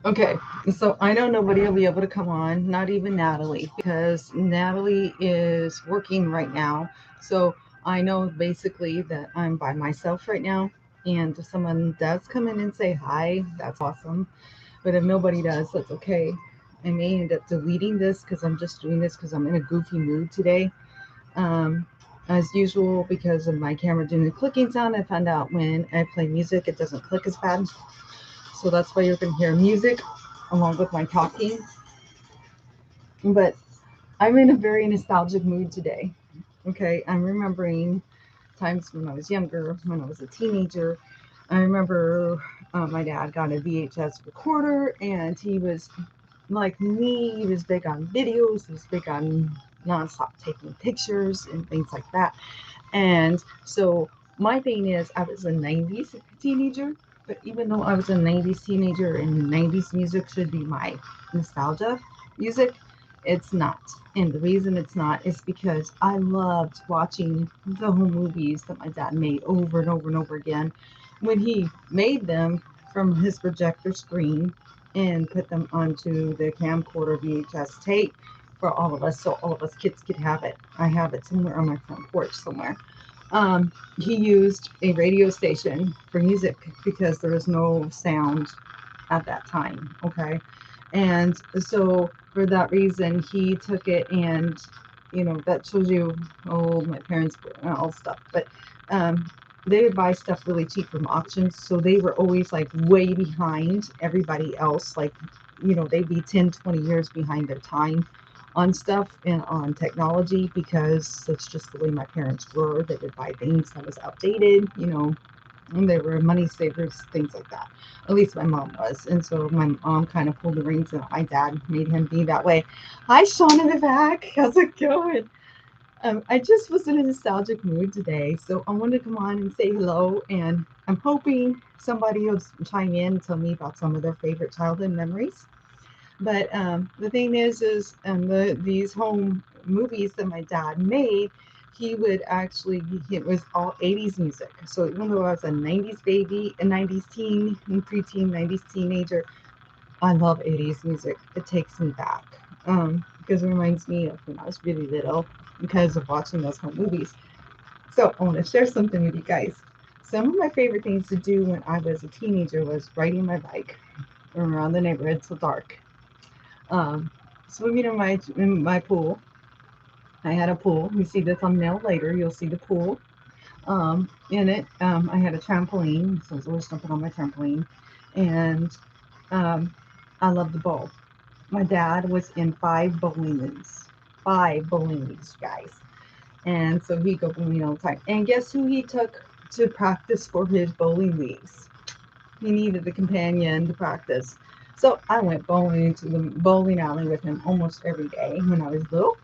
Okay, so I know nobody will be able to come on, not even Natalie, because Natalie is working right now. So I know basically that I'm by myself right now. And if someone does come in and say hi, that's awesome. But if nobody does, that's okay. I may end up deleting this because I'm just doing this because I'm in a goofy mood today. Um, as usual, because of my camera doing the clicking sound, I found out when I play music, it doesn't click as bad. So that's why you're going to hear music along with my talking. But I'm in a very nostalgic mood today. Okay, I'm remembering times when I was younger, when I was a teenager. I remember my dad got a VHS recorder, and he was like me. He was big on videos. He was big on nonstop taking pictures and things like that. And so my thing is, I was a 90s teenager, but even though I was a 90s teenager and 90s music should be my nostalgia music, it's not. And the reason it's not is because I loved watching the home movies that my dad made over and over and over again. When he made them from his projector screen and put them onto the camcorder VHS tape for all of us, so all of us kids could have it. I have it somewhere on my front porch somewhere. He used a radio station for music because there was no sound at that time. Okay. And so for that reason, he took it and, that shows you, oh, my parents, all stuff. But um, they would buy stuff really cheap from auctions. So they were always like way behind everybody else. Like, they'd be 10, 20 years behind their time on stuff and on technology because that's just the way my parents were. They would buy things that was outdated, and they were money savers, things like that. At least my mom was. And so my mom kind of pulled the reins and my dad made him be that way. Hi, Sean in the back. How's it going? I just was in a nostalgic mood today, so I wanted to come on and say hello. And I'm hoping somebody will chime in and tell me about some of their favorite childhood memories. But the thing is these home movies that my dad made, he would actually, it was all 80s music. So even though I was a 90s baby, a 90s teen, and preteen, 90s teenager, I love 80s music. It takes me back because it reminds me of when I was really little because of watching those home movies. So I want to share something with you guys. Some of my favorite things to do when I was a teenager was riding my bike around the neighborhood till dark, um, swimming in my pool. I had a pool. You see the thumbnail later. You'll see the pool. In it, I had a trampoline, so I was always jumping on my trampoline, and um, I loved the bowl. My dad was in five bowling leagues, guys, and so he'd go bowling all the time. And guess who he took to practice for his bowling leagues? He needed a companion to practice. So I went bowling to the bowling alley with him almost every day when I was little.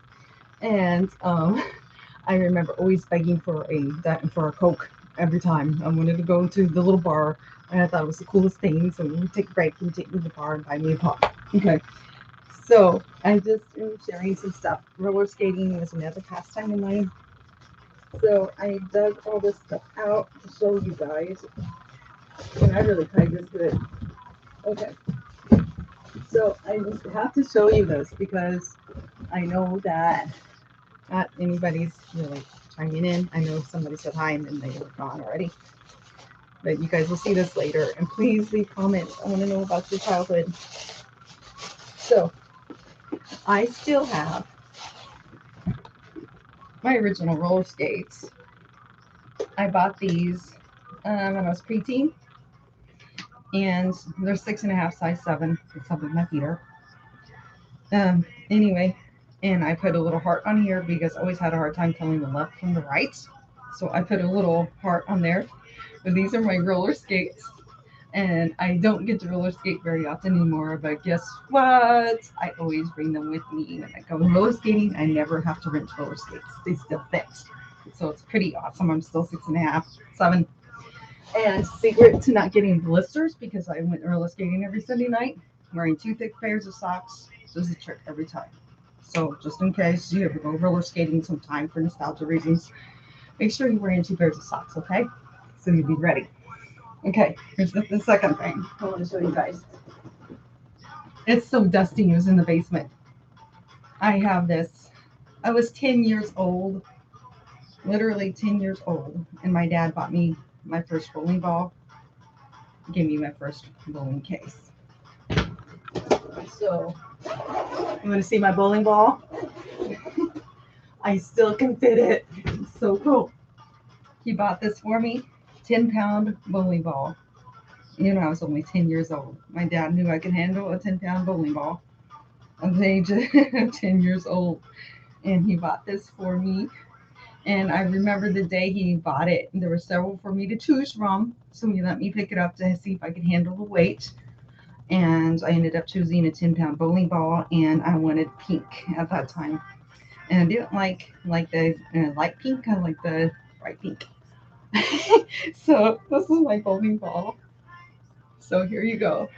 And I remember always begging for a Coke every time I wanted to go to the little bar. And I thought it was the coolest thing. So we'd take a break and take me to the bar and buy me a pop. Okay. So I just am sharing some stuff. Roller skating was another pastime of mine. So I dug all this stuff out to show you guys. And I really tied this good. Okay. So I just have to show you this because I know that not anybody's really chiming in. I know somebody said hi and then they were gone already. But you guys will see this later. And please leave comments. I want to know about your childhood. So I still have my original roller skates. I bought these when I was preteen, and they're 6.5, size 7. That's how big my feet are. Anyway, and I put a little heart on here because I always had a hard time telling the left from the right. So I put a little heart on there. But these are my roller skates. And I don't get to roller skate very often anymore, but guess what? I always bring them with me when I go roller skating. I never have to rent roller skates, they still fit. So it's pretty awesome. I'm still 6.5, 7. And secret to not getting blisters because I went roller skating every Sunday night, wearing two thick pairs of socks. Does the trick every time. So just in case you ever go roller skating sometime for nostalgia reasons, make sure you're wearing two pairs of socks, okay? So you'll be ready. Okay, here's the second thing I want to show you guys. It's so dusty. It was in the basement. I have this. I was 10 years old, literally 10 years old, and my dad bought me my first bowling ball, gave me my first bowling case. So, you want to see my bowling ball? I still can fit it. It's so cool. He bought this for me, 10-pound bowling ball. You know, I was only 10 years old. My dad knew I could handle a 10-pound bowling ball at the age of 10 years old. And he bought this for me. And I remember the day he bought it. And there were several for me to choose from. So he let me pick it up to see if I could handle the weight. And I ended up choosing a 10-pound bowling ball. And I wanted pink at that time. And I didn't like the light pink. I like the bright pink. So this is my bowling ball. So here you go.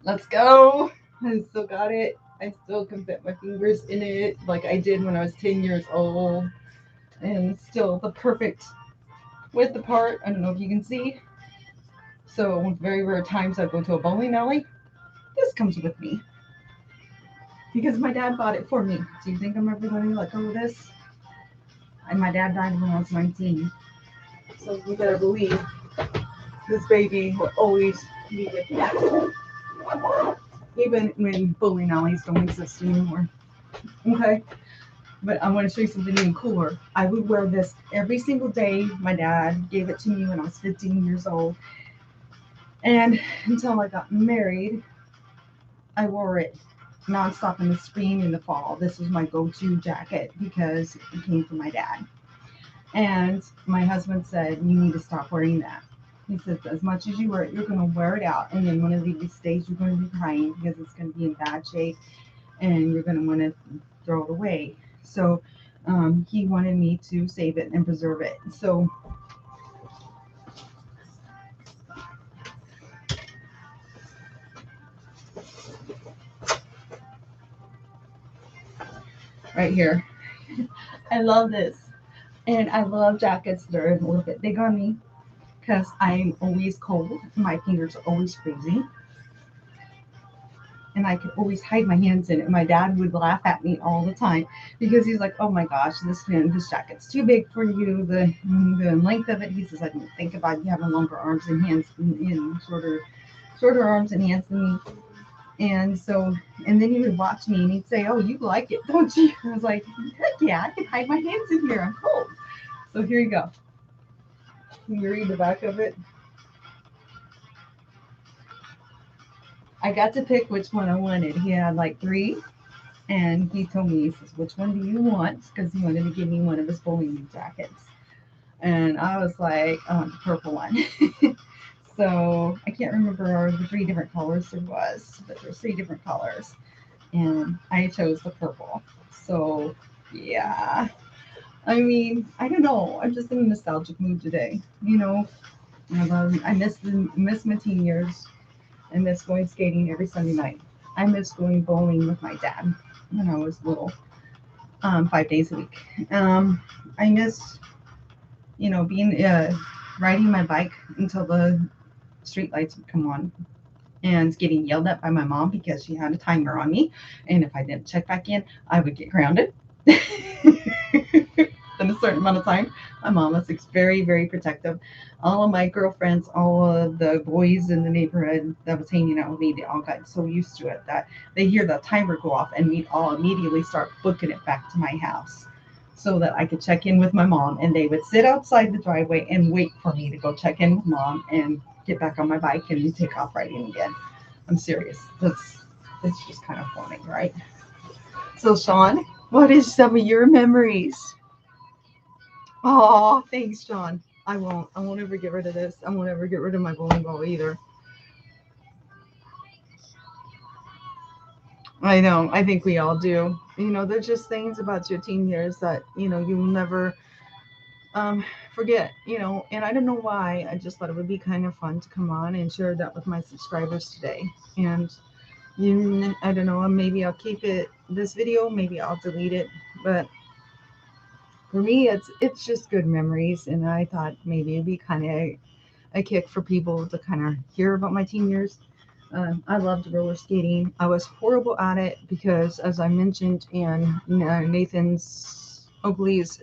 Let's go. I still got it. I still can fit my fingers in it like I did when I was 10 years old. And still the perfect width apart. I don't know if you can see. So very rare times I go to a bowling alley. This comes with me because my dad bought it for me. Do you think I'm ever going to let go of this? And my dad died when I was 19. So you better believe this baby will always be with me. Even when bowling alleys don't exist anymore. Okay? But I want to show you something even cooler. I would wear this every single day. My dad gave it to me when I was 15 years old. And until I got married, I wore it nonstop in the spring and the fall. This was my go-to jacket because it came from my dad. And my husband said, you need to stop wearing that. He said, as much as you wear it, you're going to wear it out. And then one of these days, you're going to be crying because it's going to be in bad shape and you're going to want to throw it away. So he wanted me to save it and preserve it. So right here, I love this. And I love jackets that are a little bit big on me because I'm always cold. My fingers are always freezing. And I could always hide my hands in it. My dad would laugh at me all the time because he's like, "Oh my gosh, this jacket's too big for you. The length of it." He says, "I didn't think about you having longer arms and hands and shorter arms and hands than me." And so, and then he would watch me and he'd say, "Oh, you like it, don't you?" I was like, "Heck yeah, I can hide my hands in here. I'm cold." So here you go. Can you read the back of it? I got to pick which one I wanted. He had like three. And he told me, he says, which one do you want? Because he wanted to give me one of his bowling jackets. And I was like, the purple one. So I can't remember the three different colors there was, but there's three different colors. And I chose the purple. So yeah. I mean, I don't know. I'm just in a nostalgic mood today. You know, I miss my teen years. I miss going skating every Sunday night. I miss going bowling with my dad when I was little. 5 days a week. I miss, being riding my bike until the street lights would come on, and getting yelled at by my mom because she had a timer on me, and if I didn't check back in, I would get grounded. In a certain amount of time. My mom was very, very protective. All of my girlfriends, all of the boys in the neighborhood that was hanging out with me, they all got so used to it that they hear the timer go off and we'd all immediately start booking it back to my house so that I could check in with my mom. And they would sit outside the driveway and wait for me to go check in with mom and get back on my bike and take off riding again. I'm serious. That's just kind of funny, right? So, Sean, what is some of your memories? Oh, thanks, John. I won't. I won't ever get rid of this. I won't ever get rid of my bowling ball either. I know. I think we all do. There's just things about your teen years that, you'll never um, forget, and I don't know why. I just thought it would be kind of fun to come on and share that with my subscribers today. And I don't know, maybe I'll keep this video, maybe I'll delete it. But for me, it's just good memories, and I thought maybe it'd be kind of a kick for people to kind of hear about my teen years. I loved roller skating. I was horrible at it because, as I mentioned in Nathan's Oakley's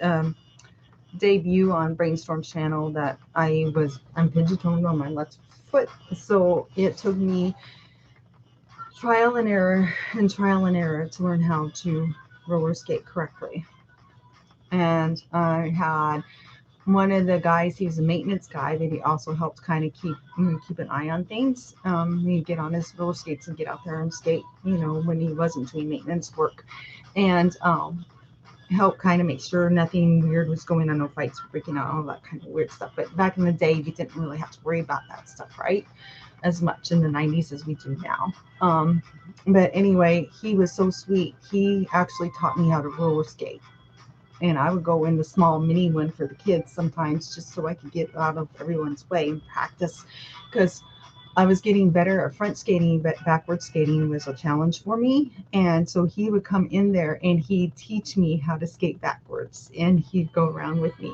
debut on Brainstorm's channel, that I'm pigeon-toed on my left foot, so it took me trial and error and trial and error to learn how to roller skate correctly. And I had one of the guys, he was a maintenance guy, that he also helped kind of keep an eye on things. He'd get on his roller skates and get out there and skate, when he wasn't doing maintenance work, and help kind of make sure nothing weird was going on, no fights were breaking out, all that kind of weird stuff. But back in the day, you didn't really have to worry about that stuff, right? As much in the 90s as we do now. But anyway, he was so sweet. He actually taught me how to roller skate. And I would go in the small mini one for the kids sometimes, just so I could get out of everyone's way and practice, because I was getting better at front skating, but backward skating was a challenge for me. And so he would come in there and he'd teach me how to skate backwards, and he'd go around with me.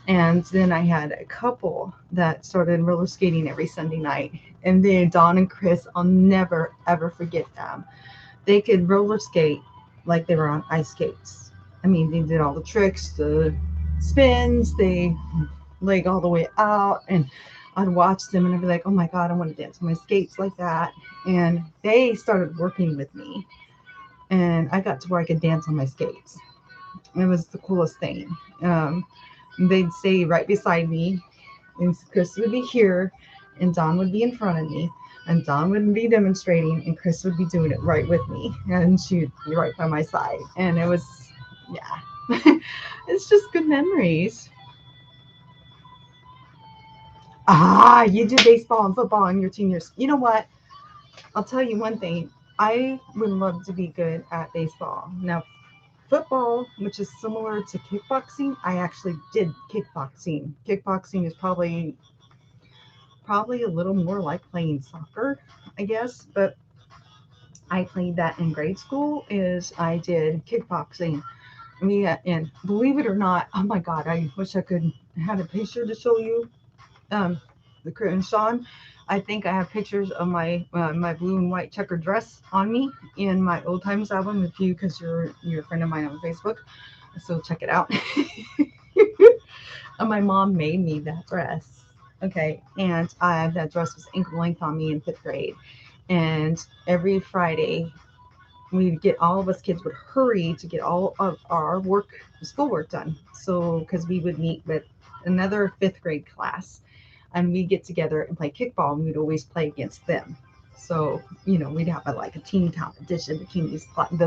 And then I had a couple that started roller skating every Sunday night. And then Don and Chris, I'll never, ever forget them. They could roller skate like they were on ice skates. I mean, they did all the tricks, the spins, they leg all the way out. And I'd watch them and I'd be like, oh my God, I want to dance on my skates like that. And they started working with me. And I got to where I could dance on my skates. It was the coolest thing. They'd stay right beside me, and Chris would be here, and Don would be in front of me, and Don would be demonstrating, and Chris would be doing it right with me, and she'd be right by my side. And it was, yeah, it's just good memories. You do baseball and football in your teen years. You know what? I'll tell you one thing. I would love to be good at baseball. Now, football, which is similar to kickboxing, I actually did kickboxing. Kickboxing is probably a little more like playing soccer, I guess, but I played that in grade school. Is I did kickboxing. I mean, and believe it or not, oh my God, I wish I could had a picture to show you. The and Sean, I think I have pictures of my blue and white checkered dress on me in my old times album. If you, because you're a friend of mine on Facebook, so check it out. And my mom made me that dress. Okay, and that dress was ankle length on me in fifth grade. And every Friday, we'd get all of us kids would hurry to get all of our schoolwork done. So because we would meet with another fifth grade class, and we'd get together and play kickball, and we'd always play against them. So we'd have a team competition between this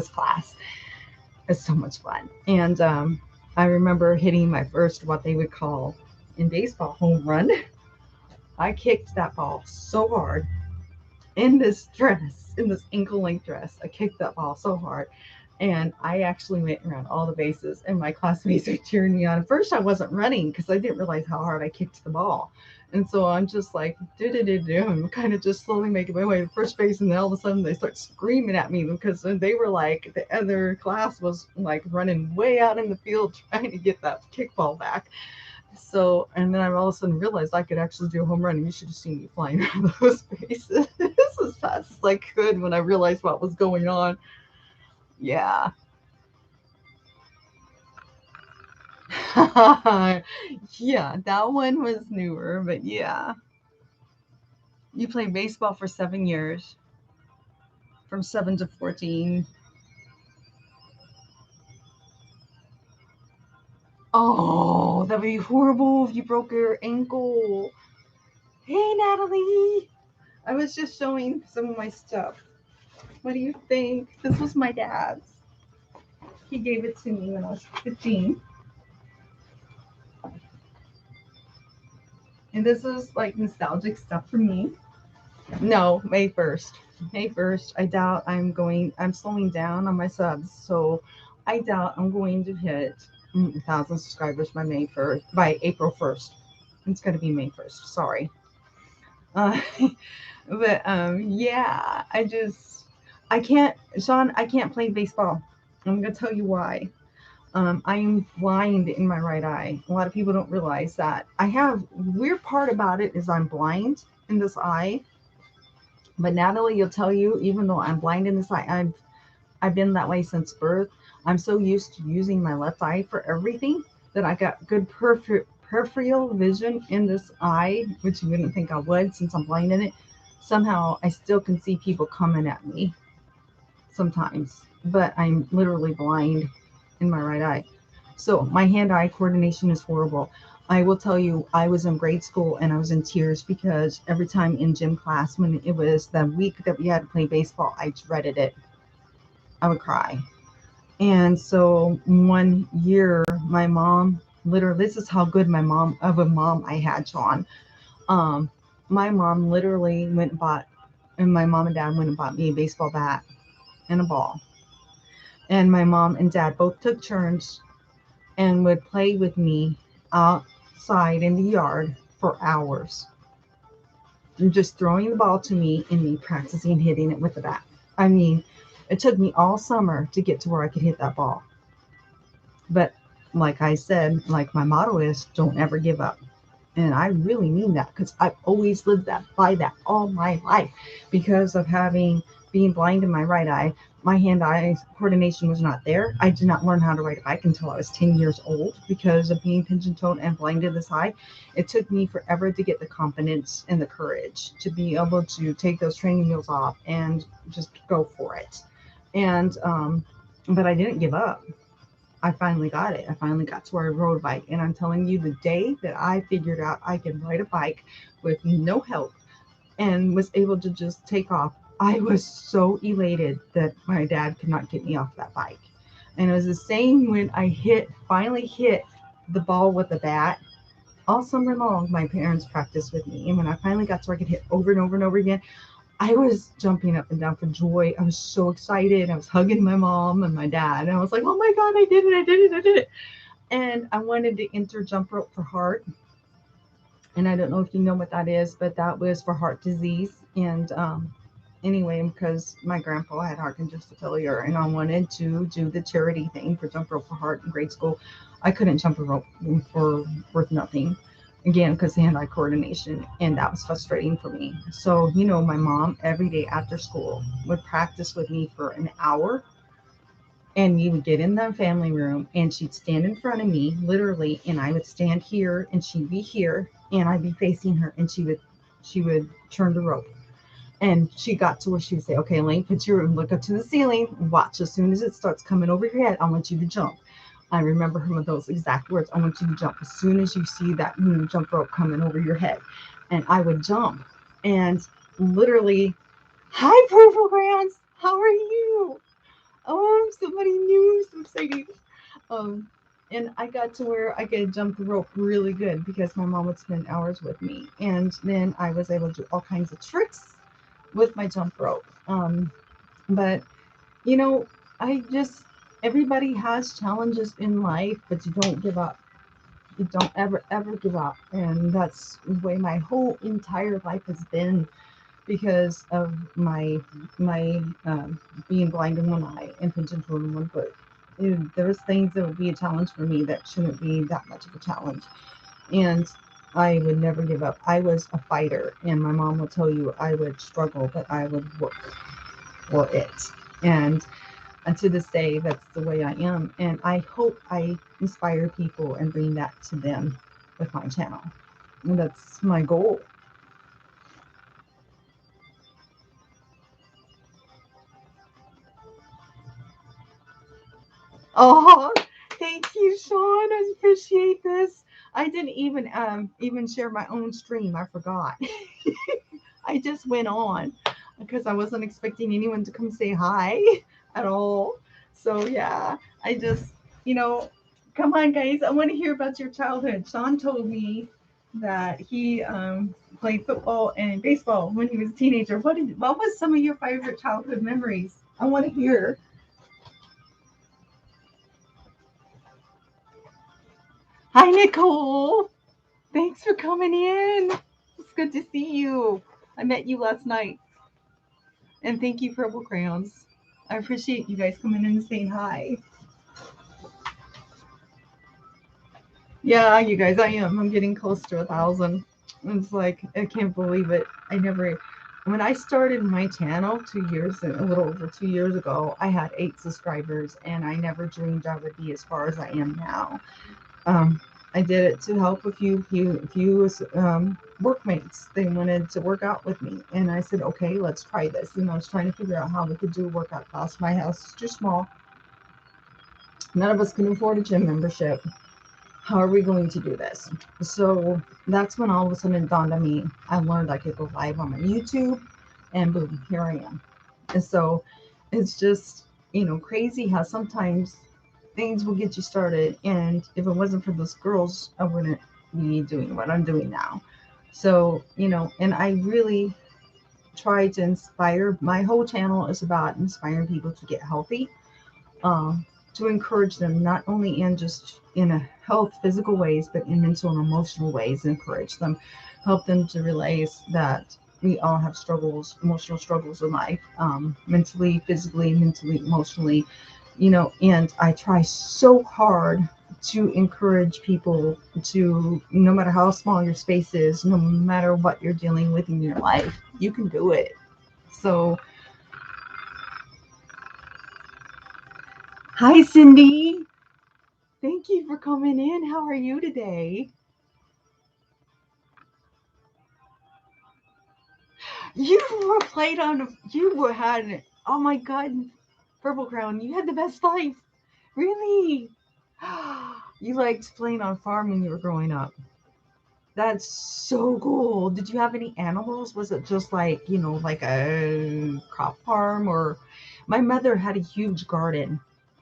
class. It's so much fun. And I remember hitting my first, what they would call in baseball, home run. I kicked that ball so hard in this dress, in this ankle length dress. I kicked that ball so hard. And I actually went around all the bases, and my classmates were cheering me on. At first, I wasn't running because I didn't realize how hard I kicked the ball. And so I'm just like, I'm kind of just slowly making my way to first base. And then all of a sudden they start screaming at me because they were like, the other class was like running way out in the field trying to get that kickball back. So, and then I all of a sudden realized I could actually do a home run, and you should have seen me flying around those bases as fast as I could when I realized what was going on. Yeah. Yeah, that one was newer, but yeah. You played baseball for 7 years, from 7 to 14. Oh, that would be horrible if you broke your ankle. Hey, Natalie. I was just showing some of my stuff. What do you think? This was my dad's. He gave it to me when I was 15. And this is like nostalgic stuff for me. No, May 1st. May 1st. I'm slowing down on my subs. So I doubt I'm going to hit 1,000 subscribers by April 1st. It's going to be May 1st. Sorry. Uh, but yeah, I can't, Sean, I can't play baseball. I'm going to tell you why. I am blind in my right eye. A lot of people don't realize that. Weird part about it is I'm blind in this eye. But Natalie will tell you, even though I'm blind in this eye, I've been that way since birth. I'm so used to using my left eye for everything that I got good peripheral vision in this eye, which you wouldn't think I would since I'm blind in it. Somehow I still can see people coming at me sometimes, but I'm literally blind in my right eye. So my hand-eye coordination is horrible. I will tell you, I was in grade school and I was in tears because every time in gym class, when it was the week that we had to play baseball, I dreaded it. I would cry. And so one year, my mom, literally, this is how good my mom, of a mom I had, Sean. Um, my mom literally went and bought, and my mom and dad went and bought me a baseball bat and a ball. And my mom and dad both took turns and would play with me outside in the yard for hours, and just throwing the ball to me and me practicing hitting it with the bat. I mean, it took me all summer to get to where I could hit that ball. But like I said, like my motto is, don't ever give up. And I really mean that because I've always lived that by that all my life. Because of having being blind in my right eye, my hand-eye coordination was not there. I did not learn how to ride a bike until I was 10 years old because of being pigeon-toed and blind in this eye. It took me forever to get the confidence and the courage to be able to take those training wheels off and just go for it. And but I didn't give up. I finally got it. I finally got to where I rode a bike. And I'm telling you, the day that I figured out I could ride a bike with no help and was able to just take off, I was so elated that my dad could not get me off that bike. And it was the same when I finally hit the ball with the bat. All summer long, my parents practiced with me. And when I finally got to where I could hit over and over and over again, I was jumping up and down for joy. I was so excited. I was hugging my mom and my dad. And I was like, oh my God, I did it. I did it. I did it. And I wanted to enter jump rope for heart. And I don't know if you know what that is, but that was for heart disease. And anyway, because my grandpa had heart congestive failure and I wanted to do the charity thing for jump rope for heart in grade school, I couldn't jump a rope for worth nothing. Again, because hand-eye coordination, and that was frustrating for me. So, my mom every day after school would practice with me for an hour, and we would get in the family room and she'd stand in front of me literally, and I would stand here and she'd be here and I'd be facing her, and she would turn the rope. And she got to where she would say, okay, Elaine, put your look up to the ceiling, watch, as soon as it starts coming over your head, I want you to jump. I remember her with those exact words. I want you to jump as soon as you see that jump rope coming over your head. And I would jump, and literally, hi, Purple Grounds, how are you? Oh, somebody new, so exciting. Um, and I got to where I could jump the rope really good because my mom would spend hours with me. And then I was able to do all kinds of tricks with my jump rope. But, you know, I just, everybody has challenges in life, but you don't give up. You don't ever, ever give up. And that's the way my whole entire life has been because of my being blind in one eye and pigeon-toed in one foot. There's things that would be a challenge for me that shouldn't be that much of a challenge. And I would never give up. I was a fighter, and my mom will tell you I would struggle, but I would work for it. And to this day, that's the way I am. And I hope I inspire people and bring that to them with my channel. And that's my goal. Oh, thank you, Sean. I appreciate this. I didn't even share my own stream. I forgot. I just went on because I wasn't expecting anyone to come say hi at all. So yeah, I just you know, come on, guys. I want to hear about your childhood. Sean told me that he played football and baseball when he was a teenager. What was some of your favorite childhood memories? I want to hear. Hi, Nicole. Thanks for coming in. It's good to see you. I met you last night. And thank you, Purple Crayons. I appreciate you guys coming in and saying hi. Yeah, you guys, I am. I'm getting close to 1,000. It's like, I can't believe it. I never. when I started my channel 2 years, a little over 2 years ago, I had 8 subscribers, and I never dreamed I would be as far as I am now. Um, I did it to help a few workmates. They wanted to work out with me, and I said, okay, let's try this. And I was trying to figure out how we could do a workout class. My house is too small. None of us can afford a gym membership. How are we going to do this? So that's when all of a sudden it dawned on me. I learned I could go live on my YouTube, and boom, here I am. And so it's just, crazy how sometimes things will get you started. And if it wasn't for those girls, I wouldn't be doing what I'm doing now. So, and I really try to inspire. My whole channel is about inspiring people to get healthy, um, to encourage them not only in just in a health physical ways, but in mental and emotional ways. Encourage them, help them to realize that we all have struggles, emotional struggles in life, mentally, physically, mentally, emotionally, and I try so hard to encourage people to, no matter how small your space is, no matter what you're dealing with in your life, you can do it. So, hi, Cindy. Thank you for coming in. How are you today? You were played on. You were had. Oh my God, Purple Crown. You had the best life. Really? You liked playing on farm when you were growing up. That's so cool. Did you have any animals? Was it just like, like a crop farm? Or my mother had a huge garden,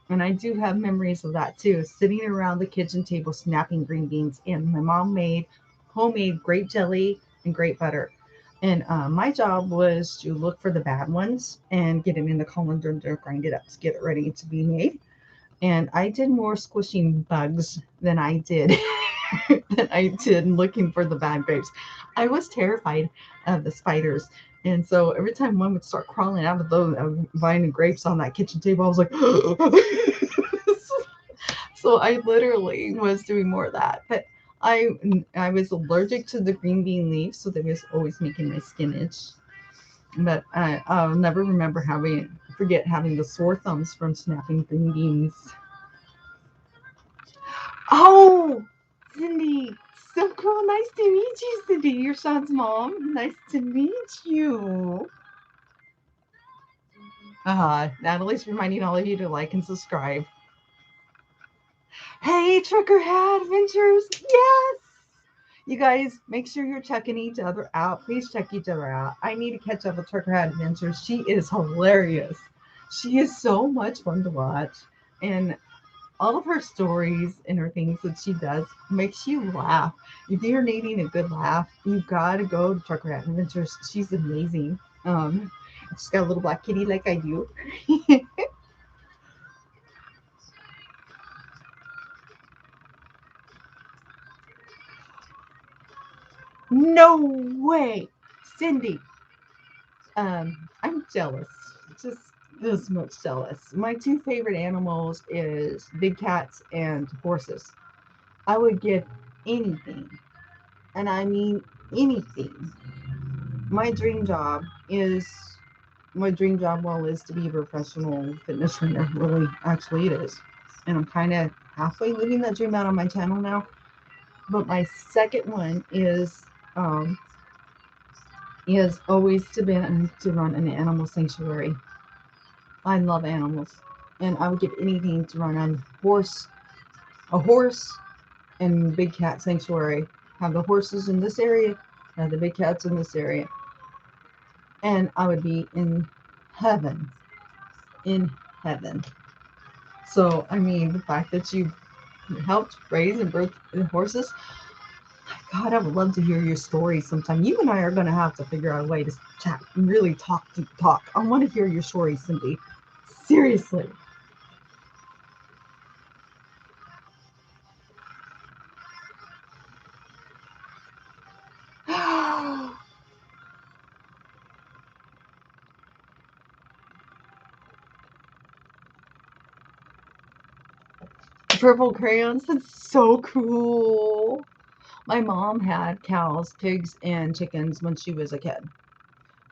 and I do have memories of that too, sitting around the kitchen table snapping green beans. And my mom made homemade grape jelly and grape butter. And my job was to look for the bad ones and get it in the colander to grind it up to get it ready to be made. And I did more squishing bugs than I did than I did looking for the bad grapes. I was terrified of the spiders. And so every time one would start crawling out of those vine and grapes on that kitchen table, I was like, so I literally was doing more of that. But I I was allergic to the green bean leaves, so they was always making my skin itch. But I'll never forget having the sore thumbs from snapping green beans. Oh, Cindy, so cool. Nice to meet you, Cindy. Your son's mom. Nice to meet you. Natalie's reminding all of you to like and subscribe. Hey, Trucker Hat Adventures. Yes. You guys, make sure you're checking each other out. Please check each other out. I need to catch up with Trucker Hat Adventures. She is hilarious. She is so much fun to watch. And all of her stories and her things that she does makes you laugh. If you're needing a good laugh, you've got to go to Trucker Hat Adventures. She's amazing. She's got a little black kitty like I do. No way, Cindy. I'm jealous. Just this much jealous. My two favorite animals is big cats and horses. I would give anything, and I mean anything. My dream job is my dream job well is to be a professional fitness trainer. Really, actually, it is, and I'm kind of halfway living that dream out on my channel now. But my second one is always to run an animal sanctuary. I love animals, and I would give anything to run a horse and big cat sanctuary. Have the horses in this area, have the big cats in this area, and I would be heaven, in heaven. So, I mean, the fact that you helped raise and birth the horses, God, I would love to hear your story sometime. You and I are going to have to figure out a way to chat, really talk. I want to hear your story, Cindy. Seriously. Purple crayons, that's so cool. My mom had cows, pigs, and chickens when she was a kid.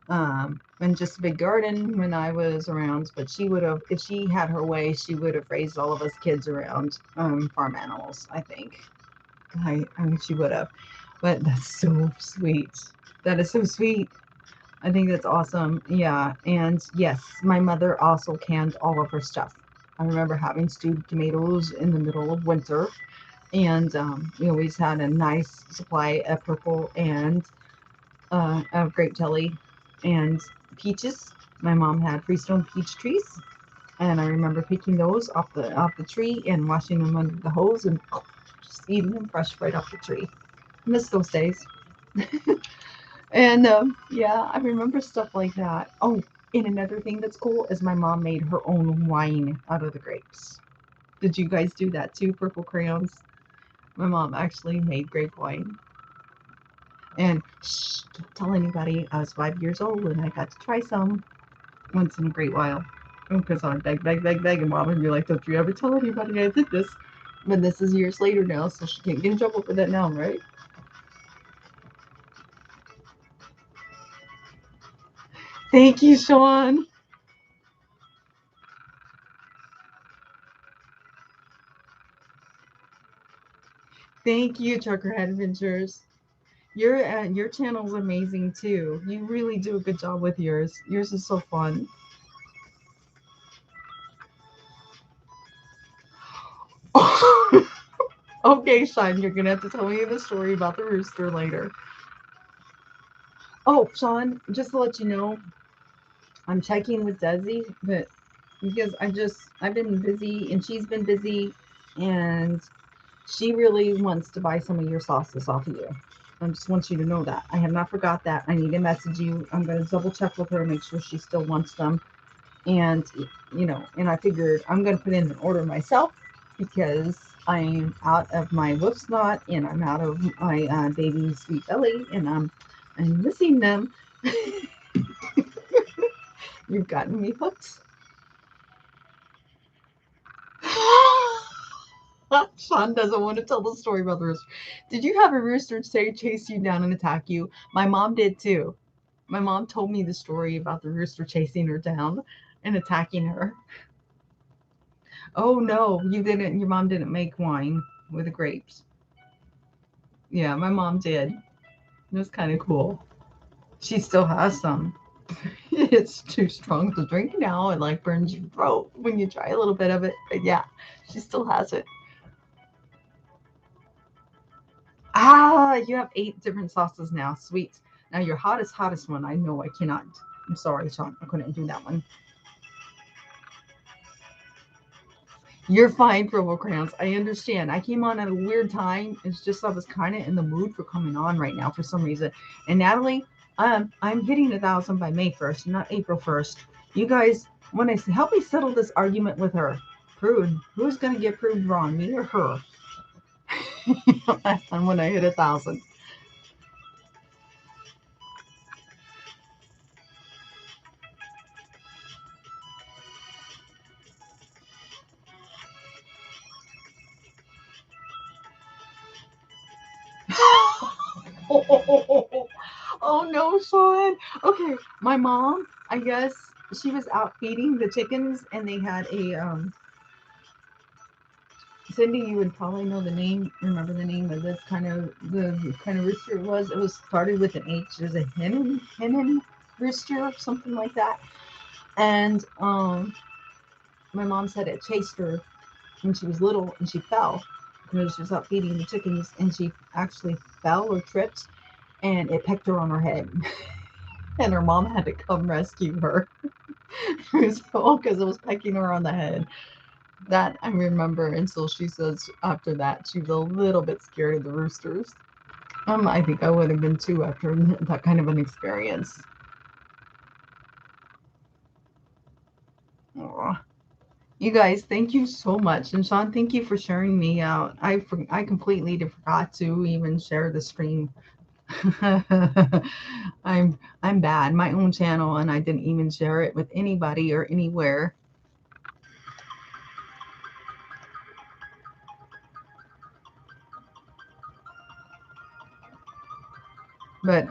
and just a big garden when I was around. But she would have, if she had her way, she would have raised all of us kids around farm animals. I think. I mean, she would have. But that's so sweet. That is so sweet. I think that's awesome. Yeah. And yes, my mother also canned all of her stuff. I remember having stewed tomatoes in the middle of winter, and we always had a nice supply of purple and of grape jelly and peaches. My mom had freestone peach trees, and I remember picking those off the tree and washing them under the hose and just eating them fresh right off the tree. Miss those days. And yeah, I remember stuff like that. Oh, and another thing that's cool is my mom made her own wine out of the grapes. Did you guys do that too, Purple Crayons? My mom actually made grape wine. And shh, don't tell anybody. I was 5 years old and I got to try some once in a great while. Because I would beg, and mom would be like, don't you ever tell anybody I did this. But this is years later now, so she can't get in trouble for that now, right? Thank you, Sean. Thank you, Truckerhead Adventures. Your channel's amazing too. You really do a good job with yours. Yours is so fun. Okay, Sean, you're gonna have to tell me the story about the rooster later. Oh, Sean, just to let you know, I'm checking with Desi, but because I've been busy and she's been busy, and she really wants to buy some of your sauces off of you. I just want you to know that. I have not forgot that. I need to message you. I'm gonna double check with her, make sure she still wants them. And and I figured I'm gonna put in an order myself because I'm out of my whoop snot and I'm out of my baby sweet belly and I'm missing them. You've gotten me hooked. Sean doesn't want to tell the story about the rooster. Did you have a rooster chase you down and attack you? My mom did too. My mom told me the story about the rooster chasing her down and attacking her. Oh no, you didn't. Your mom didn't make wine with the grapes. Yeah, my mom did. It was kind of cool. She still has some. It's too strong to drink now. It like burns your throat when you try a little bit of it. But yeah, she still has it. Ah, you have 8 different sauces now. Sweet. Now your hottest one. I know I cannot. I'm sorry, Sean. I couldn't do that one. You're fine, Purple Crayons. I understand. I came on at a weird time. It's just I was kind of in the mood for coming on right now for some reason. And Natalie, I'm hitting 1,000 by May 1st, not April 1st. You guys, when I say help me settle this argument with her, Prude, who's gonna get Prude wrong, me or her? Last time when I hit 1,000. Oh no, Sean. Okay, my mom, I guess she was out feeding the chickens and they had a Cindy, you would probably know the name, remember the name of this the kind of rooster it was. It was started with an H. It was a Hennen rooster or something like that. And my mom said it chased her when she was little and she fell because she was out feeding the chickens and she actually fell or tripped and it pecked her on her head. And her mom had to come rescue her. So because it was pecking her on the head. That I remember. And so she says after that she was a little bit scared of the roosters. I think I would have been too after that kind of an experience. Aw. You guys, thank you so much, and Sean, thank you for sharing me out. I completely forgot to even share the stream. I'm bad. My own channel, and I didn't even share it with anybody or anywhere. But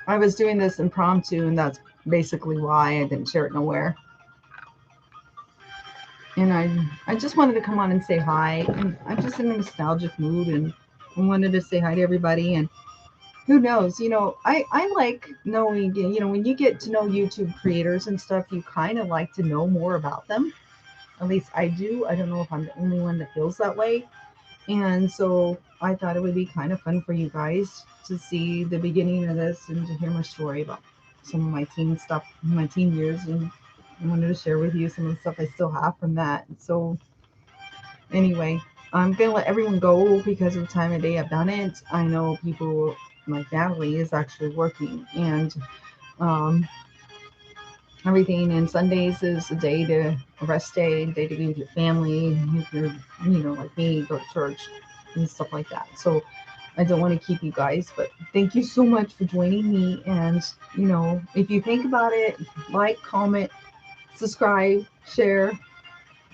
I was doing this impromptu, and that's basically why I didn't share it nowhere. And I just wanted to come on and say hi. And I'm just in a nostalgic mood, and I wanted to say hi to everybody. And who knows, I like knowing, when you get to know YouTube creators and stuff, you kind of like to know more about them. At least I do. I don't know if I'm the only one that feels that way. And so I thought it would be kind of fun for you guys to see the beginning of this and to hear my story about some of my teen stuff, my teen years. And I wanted to share with you some of the stuff I still have from that. So anyway, I'm going to let everyone go because of the time of day I've done it. I know people like Natalie is actually working, and um, everything. And Sundays is a day to a rest day, a day to be with your family. If you're, like me, go to church and stuff like that. So I don't want to keep you guys, but thank you so much for joining me. And if you think about it, like, comment, subscribe, share.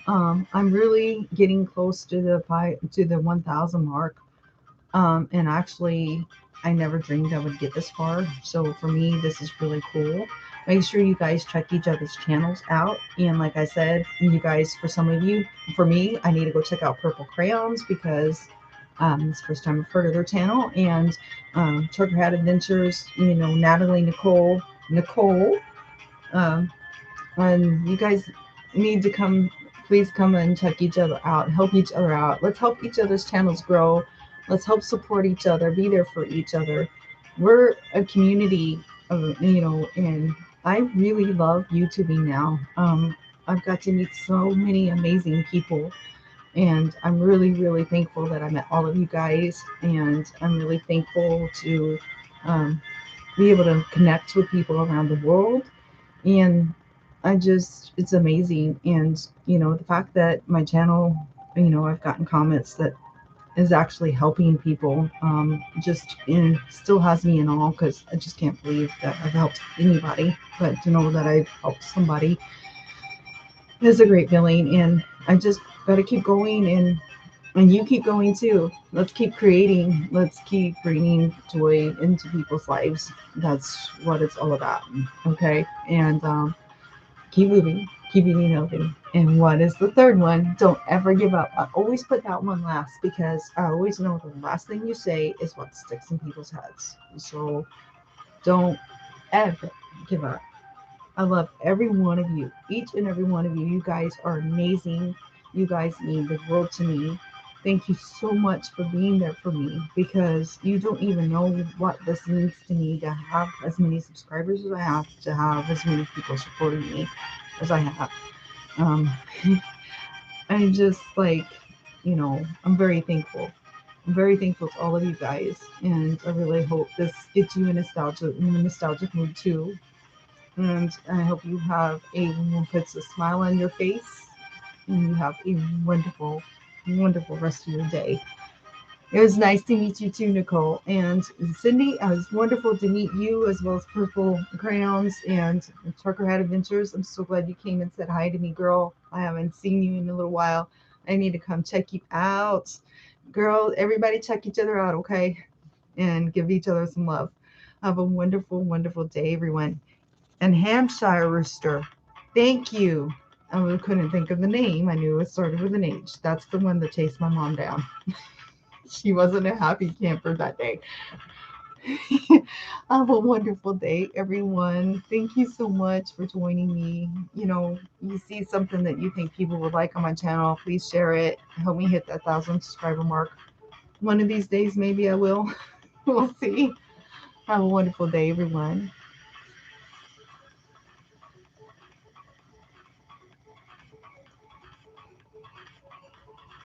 I'm really getting close to the 1,000 mark. And actually, I never dreamed I would get this far. So for me, this is really cool. Make sure you guys check each other's channels out. And like I said, you guys, for some of you, for me, I need to go check out Purple Crayons because it's the first time I've heard of their channel. And Trucker Hat Adventures, Natalie, Nicole. Um, and you guys need to please come and check each other out, help each other out. Let's help each other's channels grow. Let's help support each other, be there for each other. We're a community of, and I really love YouTubing now. I've got to meet so many amazing people, and I'm really, really thankful that I met all of you guys, and I'm really thankful to um, be able to connect with people around the world. And it's amazing. And the fact that my channel, I've gotten comments that is actually helping people, just and still has me in awe, because I just can't believe that I've helped anybody, but to know that I've helped somebody is a great feeling. And I just got to keep going, and you keep going too. Let's keep creating. Let's keep bringing joy into people's lives. That's what it's all about. Okay. And keep moving, keep eating healthy. And what is the third one? Don't ever give up. I always put that one last because I always know the last thing you say is what sticks in people's heads. So don't ever give up. I love every one of you, each and every one of you. You guys are amazing. You guys mean the world to me. Thank you so much for being there for me, because you don't even know what this means to me to have as many subscribers as I have, to have as many people supporting me as I have. Um, I'm just like, I'm very thankful. I'm very thankful to all of you guys, and I really hope this gets you in a nostalgic mood too. And I hope you have puts a smile on your face, and you have a wonderful, wonderful rest of your day. It was nice to meet you too, Nicole. And Cindy, it was wonderful to meet you, as well as Purple Crayons and Trucker Hat Adventures. I'm so glad you came and said hi to me, girl. I haven't seen you in a little while. I need to come check you out. Girl, everybody check each other out, okay? And give each other some love. Have a wonderful, wonderful day, everyone. And Hampshire Rooster, thank you. I couldn't think of the name. I knew it started with an H. That's the one that chased my mom down. She wasn't a happy camper that day. Have a wonderful day, everyone. Thank you so much for joining me. You see something that you think people would like on my channel, please share it. Help me hit that 1,000 subscriber mark. One of these days, maybe I will. We'll see. Have a wonderful day, everyone.